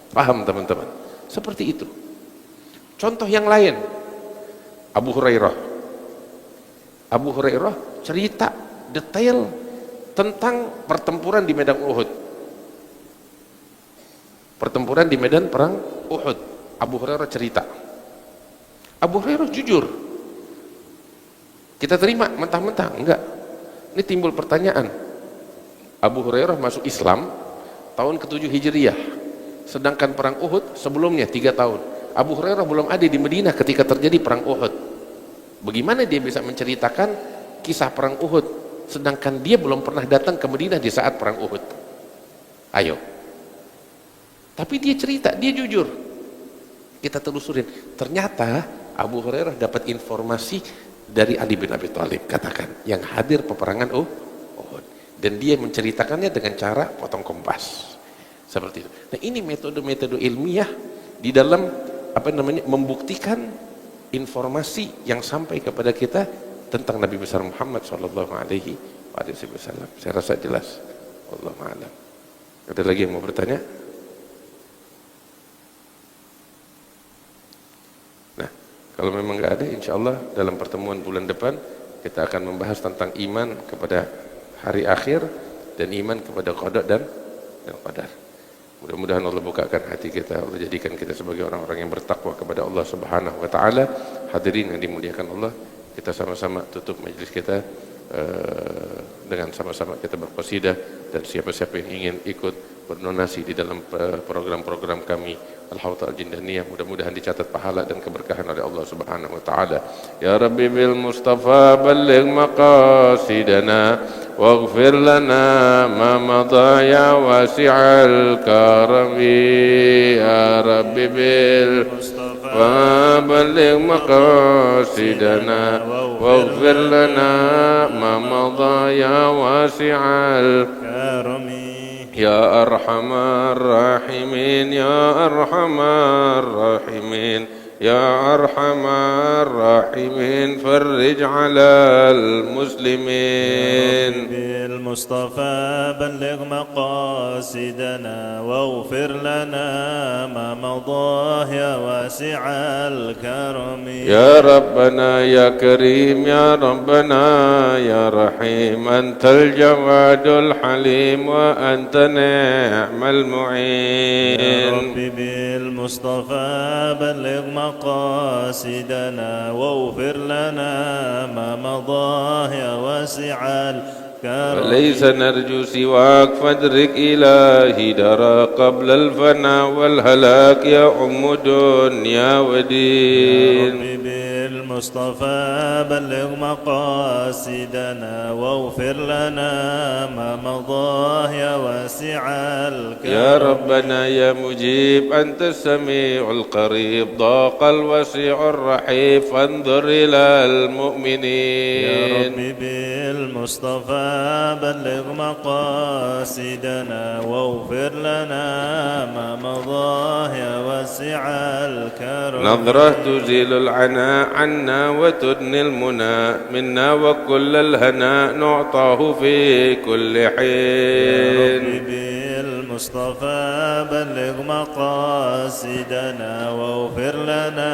Paham teman-teman? Seperti itu. Contoh yang lain, Abu Hurairah cerita detail tentang pertempuran di medan Uhud. Pertempuran di medan perang Uhud. Abu Hurairah cerita. Abu Hurairah jujur. Kita terima mentah-mentah? Enggak. Ini timbul pertanyaan. Abu Hurairah masuk Islam tahun ke-7 Hijriah. Sedangkan perang Uhud sebelumnya 3 tahun. Abu Hurairah belum ada di Madinah ketika terjadi perang Uhud. Bagaimana dia bisa menceritakan kisah perang Uhud sedangkan dia belum pernah datang ke Madinah di saat perang Uhud? Ayo. Tapi dia cerita, dia jujur. Kita telusurin. Ternyata Abu Hurairah dapat informasi dari Ali bin Abi Thalib, katakan, yang hadir peperangan Uhud. Dan dia menceritakannya dengan cara potong kompas. Seperti itu. Nah, ini metode-metode ilmiah di dalam membuktikan informasi yang sampai kepada kita tentang Nabi besar Muhammad sallallahu alaihi wasallam. Saya rasa jelas. Wallahu a'lam. Ada lagi yang mau bertanya? Nah, kalau memang nggak ada, insya Allah dalam pertemuan bulan depan kita akan membahas tentang iman kepada hari akhir dan iman kepada qada dan qadar. Mudah-mudahan Allah bukakan hati kita, Allah jadikan kita sebagai orang-orang yang bertakwa kepada Allah Subhanahu wa taala. Hadirin yang dimuliakan Allah, kita sama-sama tutup majelis kita dengan sama-sama kita berqasidah, dan siapa-siapa yang ingin ikut berdonasi di dalam program-program kami Al-Hawta Al-Jindaniyah, mudah-mudahan dicatat pahala dan keberkahan oleh Allah Subhanahu wa taala. Ya Rabbi bil Mustafa balligh maqasidana waghfir lana ma madha ya wasi'al karami. Ya Rabbi bil Mustafa balligh maqasidana waghfir lana ma madha ya wasi'al karami. يا أرحم الراحمين يا أرحم الراحمين يا أرحم الراحمين فرج على المسلمين. بالمصطفى بلغ مقاصدنا واغفر لنا ما مضى يا واسع الكرم. يا ربنا يا كريم يا ربنا يا رحيم أنت الجواد الحليم وأنت نعم المعين. يا رب بالمصطفى بلغ مقاصدنا واغفر لنا ما مضى يا واسع الكرم. وليس نرجو سواك فادرك إلهي درى قبل الفناء والهلاك يا أم دنيا ودين. يا رب بالمصطفى بلغ مقاصدنا واغفر لنا ما مضى يا واسع الكرم. يا ربنا يا مجيب أنت السميع القريب ضاق الوسيع الرحيب فانظر إلى المؤمنين. يا رب بالمصطفى بلغ مقاصدنا واغفر لنا ما مضى يا واسع الكرم. نظرة تزيل العناء عنا وتدني المنى منا وكل الهناء نعطاه في كل حين. بالمصطفى بلغ مقاصدنا واغفر لنا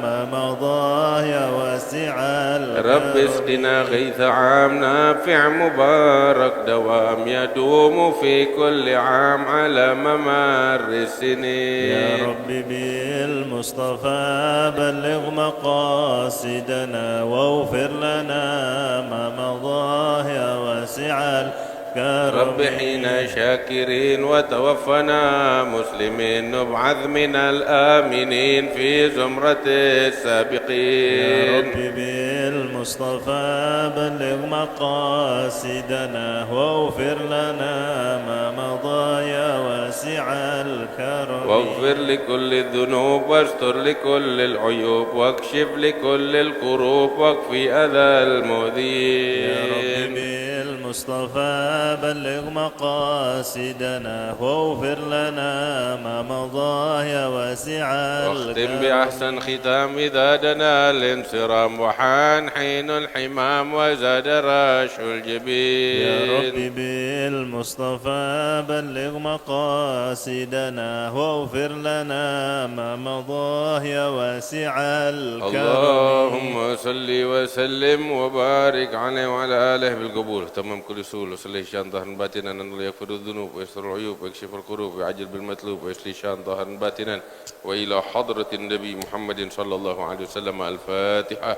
ما مضى يا واسع الكرم. رب اسقنا غيث عام نافع مبارك دوام يدوم في كل عام على ممر السنين. يا رب بالمصطفى بلغ مقاصدنا واغفر لنا ما مضى يا واسع الكرم. رب حين شاكرين وتوفنا مسلمين نبعث من الآمنين في زمرة السابقين. يا رب بالمصطفى بلغ مقاصدنا واغفر لنا ما مضى يا واسع الكرم. واغفر لكل الذنوب واستر لكل العيوب واكشف لكل الكروب واكفي أذى المؤذين. يا رب بالمصطفى بلغ مقاصدنا واغفر لنا ما مضى يا واسع الكرم. واختم بأحسن ختام إذا دنا الانصرام وحان حين الحمام وزاد راش الجبين. يا رب بالمصطفى بلغ مقاصدنا واغفر لنا ما مضى يا واسع الكرم. اللهم صل وسلم وبارك عليه وعلى آله بالقبول تمام كل سول وصلي شان ظهر باطنا أن يغفر الذنوب ويستر العيوب ويكشف الكروب ويعجل بالمطلوب ويصلي شان ظهر باطنا وإلى حضرة النبي محمد صلى الله عليه وسلم. الفاتحة.